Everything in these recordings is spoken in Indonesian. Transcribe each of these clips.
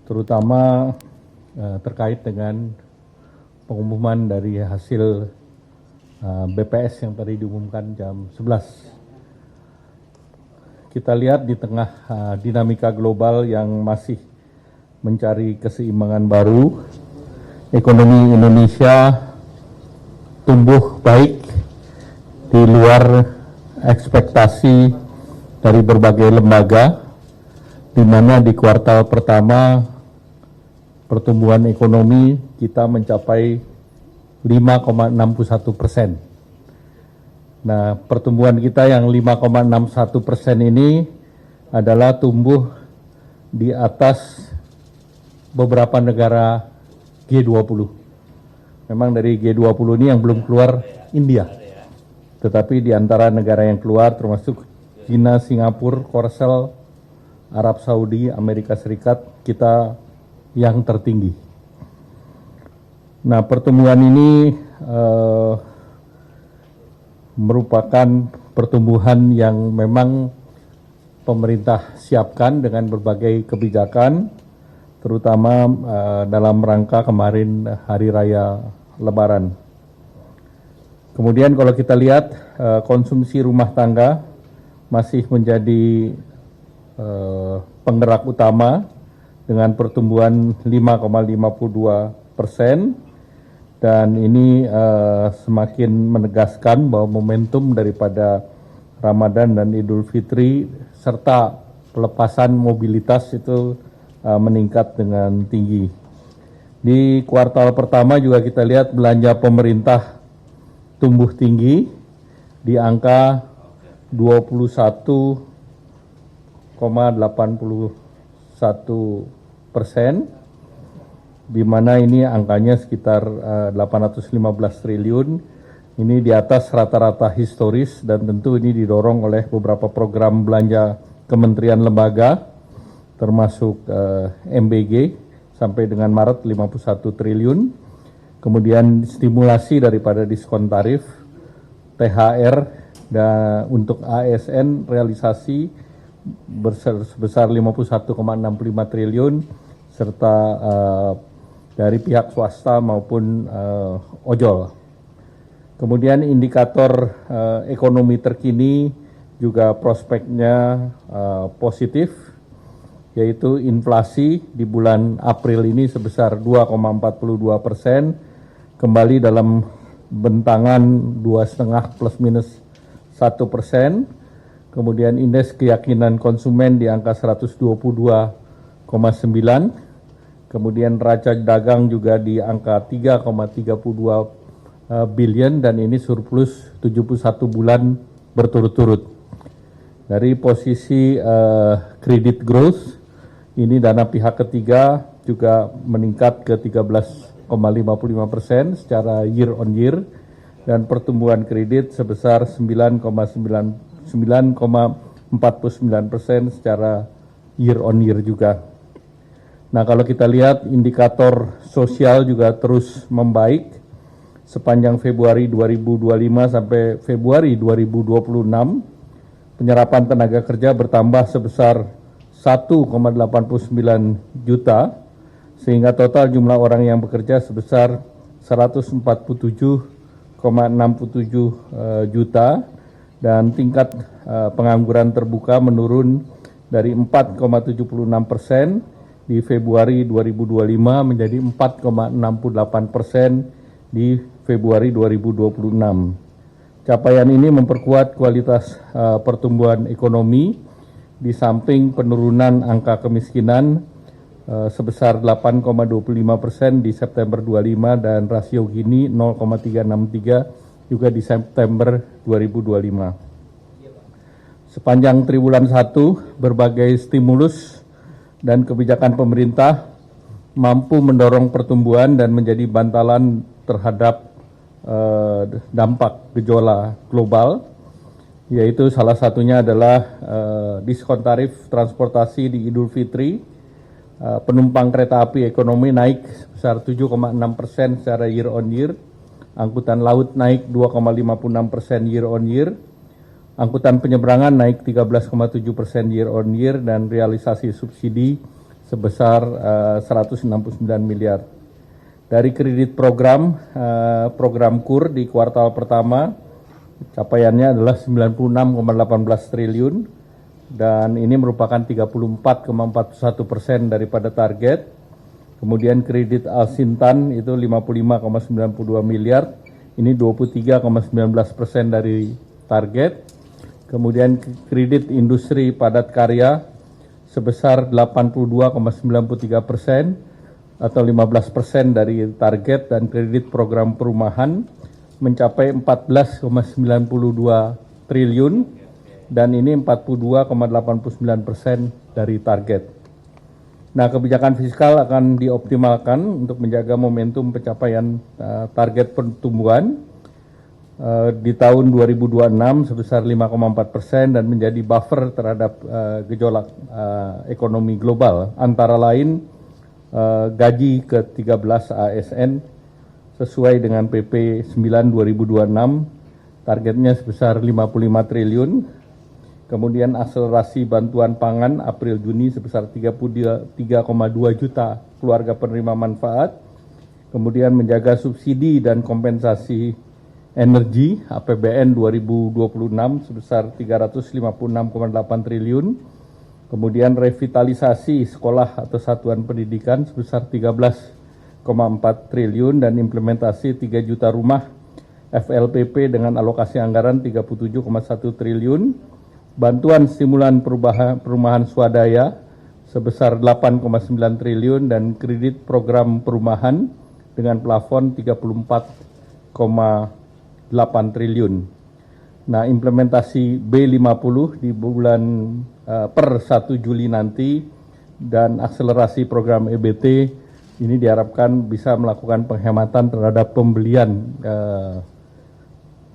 terutama terkait dengan pengumuman dari hasil BPS yang tadi diumumkan jam 11. Kita lihat di tengah dinamika global yang masih mencari keseimbangan baru, ekonomi Indonesia tumbuh baik di luar ekspektasi dari berbagai lembaga, di mana di kuartal pertama pertumbuhan ekonomi kita mencapai 5,61%. Nah, pertumbuhan kita yang 5,61% ini adalah tumbuh di atas beberapa negara G20. Memang dari G20 ini yang belum keluar India. Tetapi di antara negara yang keluar termasuk China, Singapura, Korsel, Arab Saudi, Amerika Serikat, kita yang tertinggi. Nah, pertumbuhan ini merupakan pertumbuhan yang memang pemerintah siapkan dengan berbagai kebijakan, terutama dalam rangka kemarin Hari Raya Lebaran. Kemudian kalau kita lihat konsumsi rumah tangga masih menjadi penggerak utama dengan pertumbuhan 5,52%, dan ini semakin menegaskan bahwa momentum daripada Ramadan dan Idul Fitri serta pelepasan mobilitas itu meningkat dengan tinggi. Di kuartal pertama juga kita lihat belanja pemerintah tumbuh tinggi di angka 21,81%, di mana ini angkanya sekitar 815 triliun. Ini di atas rata-rata historis dan tentu ini didorong oleh beberapa program belanja kementerian lembaga, termasuk MBG sampai dengan Maret 51 triliun. Kemudian stimulasi daripada diskon tarif, THR, dan untuk ASN realisasi sebesar 51,65 triliun, serta dari pihak swasta maupun ojol. Kemudian indikator ekonomi terkini juga prospeknya positif, yaitu inflasi di bulan April ini sebesar 2,42%, kembali dalam bentangan 2,5 plus minus 1%. Kemudian indeks keyakinan konsumen di angka 122,9. Kemudian neraca dagang juga di angka 3,32 billion, dan ini surplus 71 bulan berturut-turut. Dari posisi credit growth, ini dana pihak ketiga juga meningkat ke 13,55% secara year on year, dan pertumbuhan kredit sebesar 9,49% secara year on year juga. Nah, kalau kita lihat indikator sosial juga terus membaik. Sepanjang Februari 2025 sampai Februari 2026, penyerapan tenaga kerja bertambah sebesar 1,89 juta, sehingga total jumlah orang yang bekerja sebesar 147,67 juta, dan tingkat pengangguran terbuka menurun dari 4,76% di Februari 2025 menjadi 4,68% di Februari 2026. Capaian ini memperkuat kualitas pertumbuhan ekonomi, di samping penurunan angka kemiskinan sebesar 8,25% di September 25 dan rasio Gini 0,363 juga di September 2025. Sepanjang triwulan 1, berbagai stimulus dan kebijakan pemerintah mampu mendorong pertumbuhan dan menjadi bantalan terhadap dampak gejolak global, yaitu salah satunya adalah diskon tarif transportasi di Idul Fitri. Penumpang kereta api ekonomi naik sebesar 7,6% secara year on year, angkutan laut naik 2,56% year on year, angkutan penyeberangan naik 13,7% year on year, dan realisasi subsidi sebesar 169 miliar. Dari kredit program KUR di kuartal pertama, capaiannya adalah 96,18 triliun dan ini merupakan 34,41% daripada target. Kemudian kredit Alsintan itu 55,92 miliar, ini 23,19% dari target. Kemudian kredit industri padat karya sebesar 82,93% atau 15% dari target, dan kredit program perumahan mencapai 14,92 triliun dan ini 42,89% dari target. Nah, kebijakan fiskal akan dioptimalkan untuk menjaga momentum pencapaian target pertumbuhan di tahun 2026 sebesar 5,4% dan menjadi buffer terhadap gejolak ekonomi global, antara lain gaji ke-13 ASN sesuai dengan PP 9 2026 targetnya sebesar 55 triliun. Kemudian akselerasi bantuan pangan April-Juni sebesar 33,2 juta keluarga penerima manfaat. Kemudian menjaga subsidi dan kompensasi energi APBN 2026 sebesar 356,8 triliun. Kemudian revitalisasi sekolah atau satuan pendidikan sebesar 13,4 triliun dan implementasi 3 juta rumah FLPP dengan alokasi anggaran 37,1 triliun. Bantuan stimulan perumahan swadaya sebesar 8,9 triliun dan kredit program perumahan dengan plafon 34,8 triliun. Nah, implementasi B50 di bulan per 1 Juli nanti dan akselerasi program EBT ini diharapkan bisa melakukan penghematan terhadap pembelian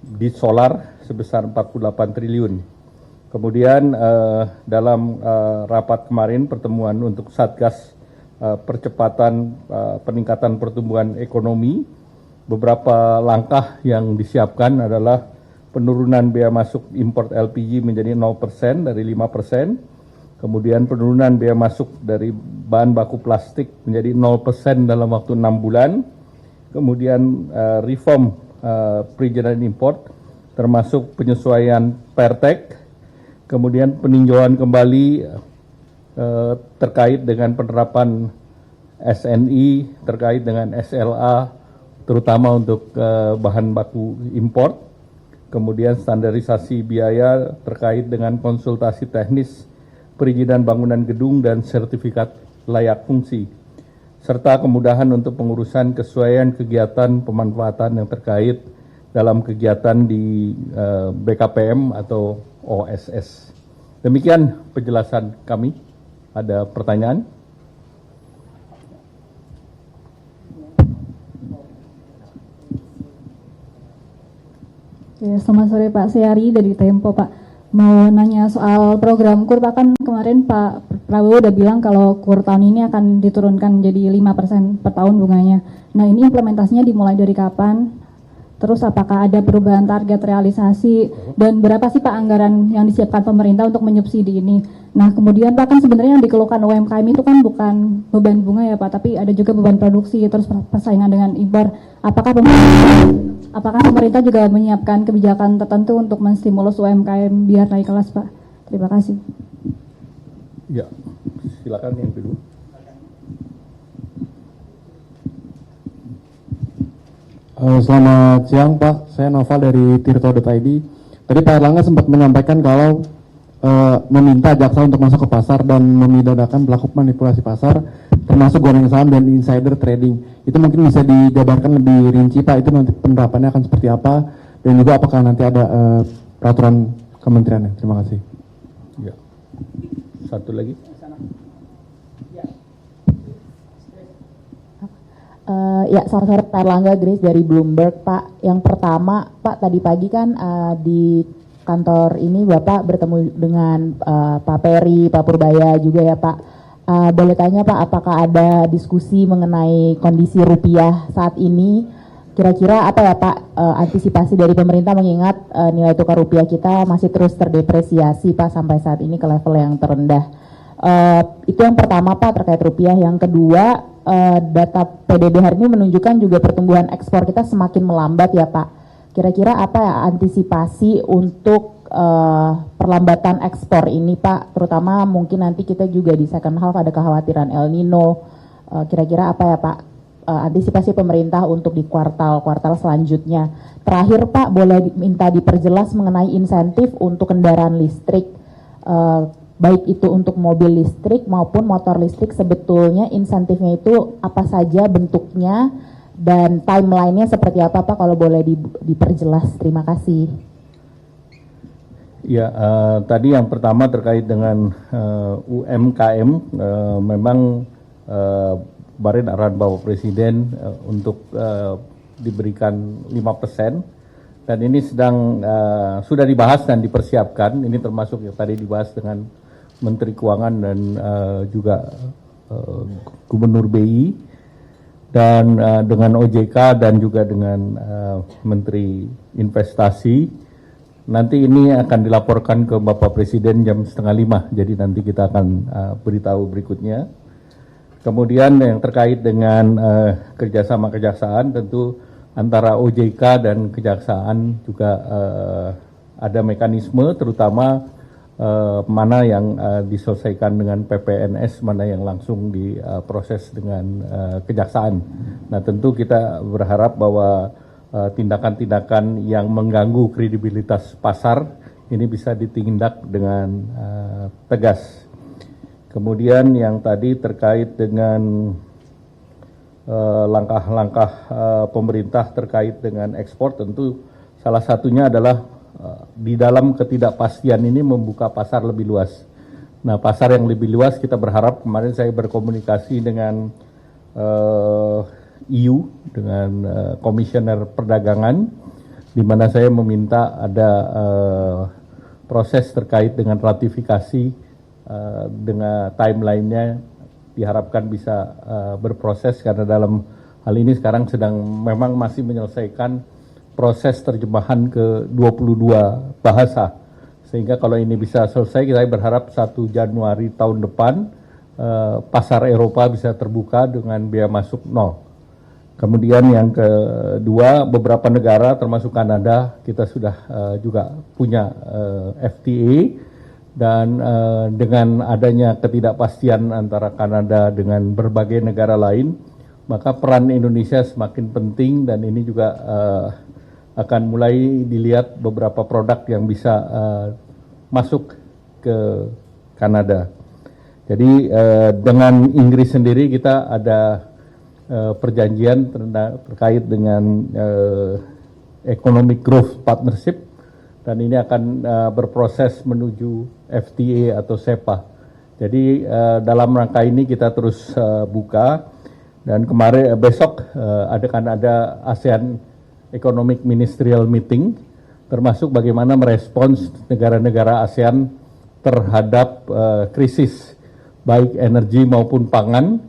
di solar sebesar 48 triliun. Kemudian dalam rapat kemarin pertemuan untuk Satgas percepatan peningkatan pertumbuhan ekonomi, beberapa langkah yang disiapkan adalah penurunan biaya masuk import LPG menjadi 0% dari 5%, kemudian penurunan biaya masuk dari bahan baku plastik menjadi 0% dalam waktu 6 bulan, kemudian reform perizinan import termasuk penyesuaian pertek, kemudian peninjauan kembali terkait dengan penerapan SNI, terkait dengan SLA, terutama untuk bahan baku import, kemudian standarisasi biaya terkait dengan konsultasi teknis, perizinan bangunan gedung, dan sertifikat layak fungsi, serta kemudahan untuk pengurusan kesesuaian kegiatan pemanfaatan yang terkait dalam kegiatan di BKPM atau OSS. Demikian penjelasan kami. Ada pertanyaan? Ya, selamat sore Pak, saya Ari dari Tempo Pak. Mau nanya soal program KUR Pak, kan kemarin Pak Prabowo udah bilang kalau KUR tahun ini akan diturunkan jadi 5% per tahun bunganya. Nah, ini implementasinya dimulai dari kapan? Terus apakah ada perubahan target realisasi dan berapa sih Pak anggaran yang disiapkan pemerintah untuk menyubsidi ini? Nah, kemudian Pak, kan sebenarnya yang dikeluhkan UMKM itu kan bukan beban bunga ya Pak, tapi ada juga beban produksi, terus persaingan dengan impor. Apakah pemerintah juga menyiapkan kebijakan tertentu untuk menstimulus UMKM biar naik kelas Pak? Terima kasih. Ya, silakan yang kedua. Selamat siang Pak, saya Noval dari tirto.id. Tadi Pak Erlangga sempat menyampaikan kalau meminta jaksa untuk masuk ke pasar dan memidanakan pelaku manipulasi pasar, termasuk goreng saham dan insider trading. Itu mungkin bisa dijabarkan lebih rinci Pak, itu nanti penerapannya akan seperti apa, dan juga apakah nanti ada peraturan kementeriannya. Terima kasih. Ya. Satu lagi. Ya, selamat sore Pak Erlangga, Grace dari Bloomberg Pak. Yang pertama Pak, tadi pagi kan di kantor ini Bapak bertemu dengan Pak Peri, Pak Purbaya juga ya Pak. Boleh tanya Pak, apakah ada diskusi mengenai kondisi rupiah saat ini? Kira-kira apa ya Pak antisipasi dari pemerintah mengingat nilai tukar rupiah kita masih terus terdepresiasi Pak sampai saat ini ke level yang terendah. Itu yang pertama Pak terkait rupiah. Yang kedua, data PDB hari ini menunjukkan juga pertumbuhan ekspor kita semakin melambat ya Pak. Kira-kira apa ya antisipasi untuk perlambatan ekspor ini Pak? Terutama mungkin nanti kita juga di second half ada kekhawatiran El Nino. Kira-kira apa ya Pak antisipasi pemerintah untuk di kuartal-kuartal selanjutnya? Terakhir Pak, boleh minta diperjelas mengenai insentif untuk kendaraan listrik, baik itu untuk mobil listrik maupun motor listrik, sebetulnya insentifnya itu apa saja bentuknya dan timelinenya seperti apa Pak, kalau boleh diperjelas. Terima kasih. Ya, tadi yang pertama terkait dengan UMKM, memang kemarin arahan Bapak Presiden untuk diberikan 5%, dan ini sudah dibahas dan dipersiapkan. Ini termasuk yang tadi dibahas dengan Menteri Keuangan dan juga Gubernur BI, dan dengan OJK dan juga dengan Menteri Investasi. Nanti ini akan dilaporkan ke Bapak Presiden jam 4:30, jadi nanti kita akan beritahu berikutnya. Kemudian yang terkait dengan kerjasama kejaksaan, tentu antara OJK dan kejaksaan juga ada mekanisme, terutama mana yang diselesaikan dengan PPNS, mana yang langsung diproses dengan kejaksaan. Nah, tentu kita berharap bahwa tindakan-tindakan yang mengganggu kredibilitas pasar ini bisa ditindak dengan tegas. Kemudian yang tadi terkait dengan langkah-langkah pemerintah terkait dengan ekspor, tentu salah satunya adalah di dalam ketidakpastian ini membuka pasar lebih luas. Nah, pasar yang lebih luas kita berharap, kemarin saya berkomunikasi dengan EU, dengan Komisioner Perdagangan, di mana saya meminta ada proses terkait dengan ratifikasi dengan timelinenya diharapkan bisa berproses, karena dalam hal ini sekarang memang masih menyelesaikan proses terjemahan ke 22 bahasa, sehingga kalau ini bisa selesai, kita berharap 1 Januari tahun depan pasar Eropa bisa terbuka dengan biaya masuk 0. Kemudian yang kedua, beberapa negara termasuk Kanada kita sudah juga punya FTA, dan dengan adanya ketidakpastian antara Kanada dengan berbagai negara lain, maka peran Indonesia semakin penting, dan ini juga akan mulai dilihat beberapa produk yang bisa masuk ke Kanada. Jadi dengan Inggris sendiri kita ada perjanjian terkait dengan Economic Growth Partnership, dan ini akan berproses menuju FTA atau SEPA. Jadi dalam rangka ini kita terus buka, dan besok ada ASEAN Economic Ministerial Meeting, termasuk bagaimana merespons negara-negara ASEAN terhadap krisis baik energi maupun pangan,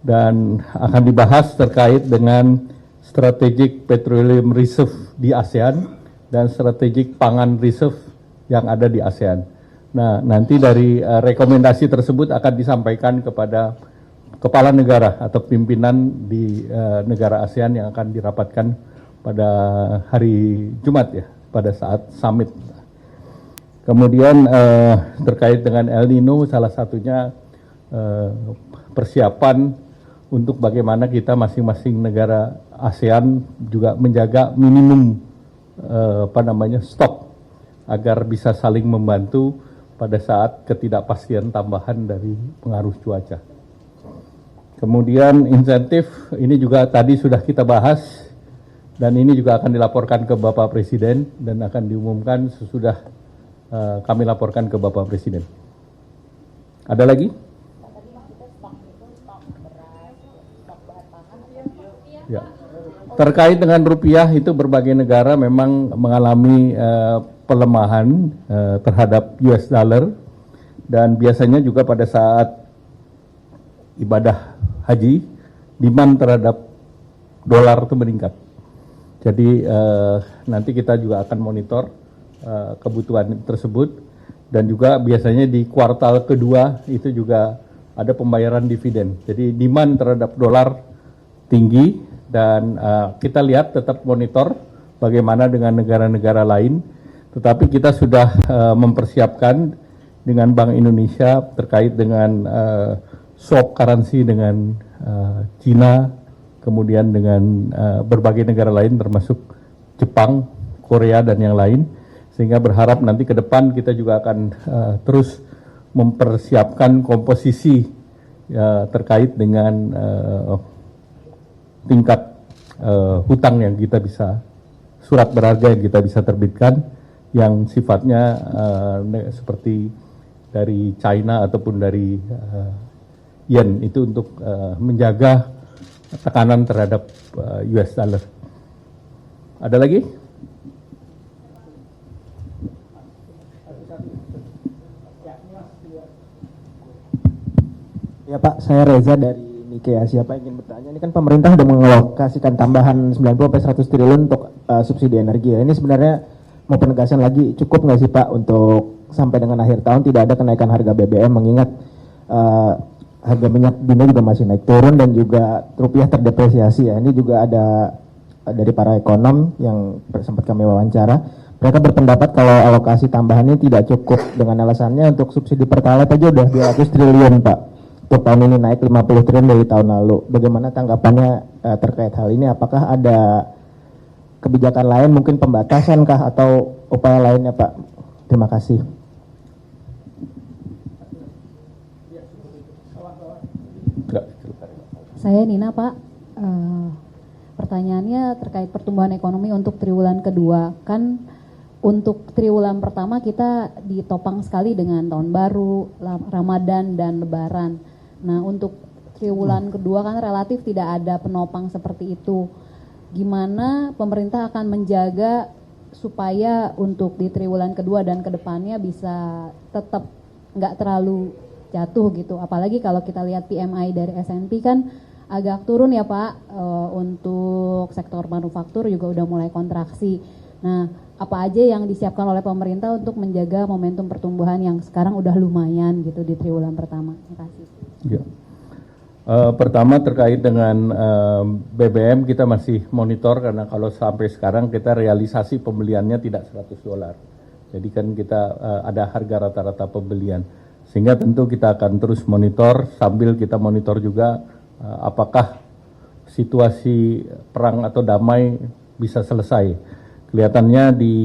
dan akan dibahas terkait dengan strategic petroleum reserve di ASEAN dan strategic pangan reserve yang ada di ASEAN. Nah, nanti dari rekomendasi tersebut akan disampaikan kepada kepala negara atau pimpinan di negara ASEAN yang akan dirapatkan pada hari Jumat ya, pada saat summit. Kemudian terkait dengan El Nino, salah satunya persiapan untuk bagaimana kita masing-masing negara ASEAN juga menjaga minimum stok, agar bisa saling membantu pada saat ketidakpastian tambahan dari pengaruh cuaca. Kemudian insentif ini juga tadi sudah kita bahas, dan ini juga akan dilaporkan ke Bapak Presiden dan akan diumumkan sesudah kami laporkan ke Bapak Presiden. Ada lagi? Ya. Terkait dengan rupiah, itu berbagai negara memang mengalami pelemahan terhadap US dollar, dan biasanya juga pada saat ibadah haji, demand terhadap dolar itu meningkat. Jadi nanti kita juga akan monitor kebutuhan tersebut, dan juga biasanya di kuartal kedua itu juga ada pembayaran dividen. Jadi demand terhadap dolar tinggi dan kita lihat tetap monitor bagaimana dengan negara-negara lain, tetapi kita sudah mempersiapkan dengan Bank Indonesia terkait dengan swap currency dengan Cina, kemudian dengan berbagai negara lain termasuk Jepang, Korea dan yang lain, sehingga berharap nanti ke depan kita juga akan terus mempersiapkan komposisi terkait dengan tingkat hutang yang kita bisa, surat berharga yang kita bisa terbitkan yang sifatnya seperti dari China ataupun dari yen, itu untuk menjaga tekanan terhadap US dollar. Ada lagi? Ya Pak, saya Reza dari Nikkei Asia. Pak ingin bertanya, ini kan pemerintah sudah mengalokasikan tambahan 90-100 triliun untuk subsidi energi. Ini sebenarnya mau penegasan lagi, cukup nggak sih Pak untuk sampai dengan akhir tahun tidak ada kenaikan harga BBM, mengingat harga minyak dunia juga masih naik turun dan juga rupiah terdepresiasi ya. Ini juga ada dari para ekonom yang sempat kami wawancara. Mereka berpendapat kalau alokasi tambahannya tidak cukup dengan alasannya untuk subsidi Pertalite aja udah 200 triliun Pak. Untuk tahun ini naik 50 triliun dari tahun lalu. Bagaimana tanggapannya terkait hal ini? Apakah ada kebijakan lain, mungkin pembatasan kah atau upaya lainnya Pak? Terima kasih. Saya Nina Pak, pertanyaannya terkait pertumbuhan ekonomi untuk triwulan kedua. Kan untuk triwulan pertama kita ditopang sekali dengan tahun baru, Ramadan dan Lebaran. Nah untuk triwulan kedua kan relatif tidak ada penopang seperti itu. Gimana pemerintah akan menjaga supaya untuk di triwulan kedua dan kedepannya bisa tetap nggak terlalu jatuh gitu. Apalagi kalau kita lihat PMI dari S&P kan agak turun ya Pak, untuk sektor manufaktur juga udah mulai kontraksi. Nah, apa aja yang disiapkan oleh pemerintah untuk menjaga momentum pertumbuhan yang sekarang udah lumayan gitu di triwulan pertama? Terima kasih. Ya. Pertama terkait dengan BBM kita masih monitor karena kalau sampai sekarang kita realisasi pembeliannya tidak $100. Jadi kan kita ada harga rata-rata pembelian. Sehingga tentu kita akan terus monitor sambil kita monitor juga apakah situasi perang atau damai bisa selesai. Kelihatannya di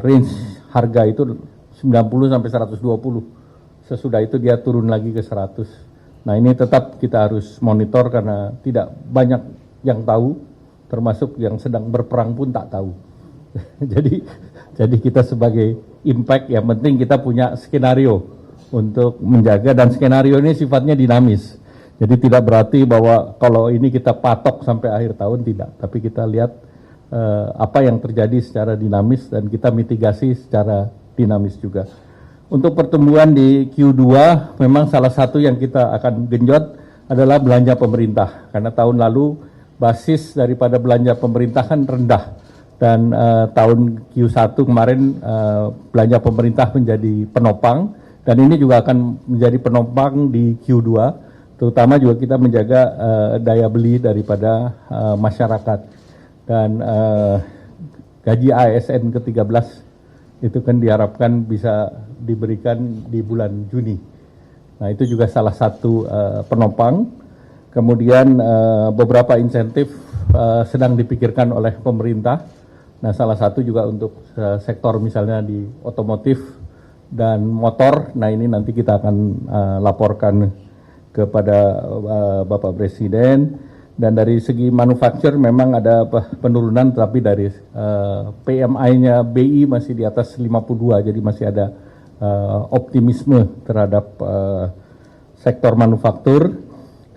range harga itu 90 sampai 120. Sesudah itu dia turun lagi ke 100. Nah ini tetap kita harus monitor karena tidak banyak yang tahu, termasuk yang sedang berperang pun tak tahu. jadi kita sebagai impact yang penting kita punya skenario untuk menjaga, dan skenario ini sifatnya dinamis. Jadi tidak berarti bahwa kalau ini kita patok sampai akhir tahun, tidak. Tapi kita lihat apa yang terjadi secara dinamis dan kita mitigasi secara dinamis juga. Untuk pertumbuhan di Q2 memang salah satu yang kita akan genjot adalah belanja pemerintah. Karena tahun lalu basis daripada belanja pemerintah kan rendah. Dan tahun Q1 kemarin belanja pemerintah menjadi penopang. Dan ini juga akan menjadi penopang di Q2. Terutama juga kita menjaga daya beli daripada masyarakat. Dan gaji ASN ke-13 itu kan diharapkan bisa diberikan di bulan Juni. Nah itu juga salah satu penopang. Kemudian beberapa insentif sedang dipikirkan oleh pemerintah. Nah salah satu juga untuk sektor misalnya di otomotif dan motor. Nah ini nanti kita akan laporkan kepada Bapak Presiden. Dan dari segi manufaktur memang ada penurunan, tapi dari PMI-nya BI masih di atas 52, jadi masih ada optimisme terhadap sektor manufaktur.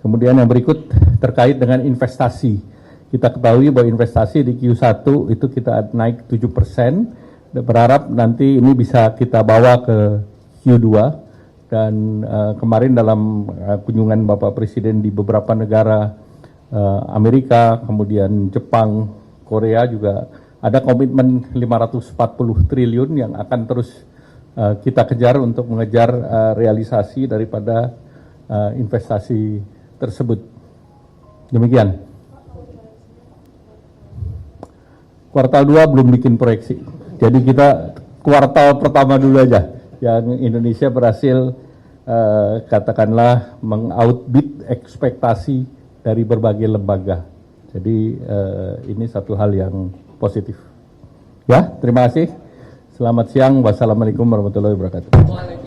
Kemudian yang berikut terkait dengan investasi. Kita ketahui bahwa investasi di Q1 itu kita naik 7%, berharap nanti ini bisa kita bawa ke Q2. Dan kemarin dalam kunjungan Bapak Presiden di beberapa negara Amerika, kemudian Jepang, Korea juga ada komitmen 540 triliun yang akan terus kita kejar untuk mengejar realisasi daripada investasi tersebut. Demikian. Kuartal 2 belum bikin proyeksi. Jadi kita kuartal pertama dulu aja yang Indonesia berhasil katakanlah mengoutbeat ekspektasi dari berbagai lembaga. Jadi ini satu hal yang positif. Ya, terima kasih. Selamat siang. Wassalamualaikum warahmatullahi wabarakatuh.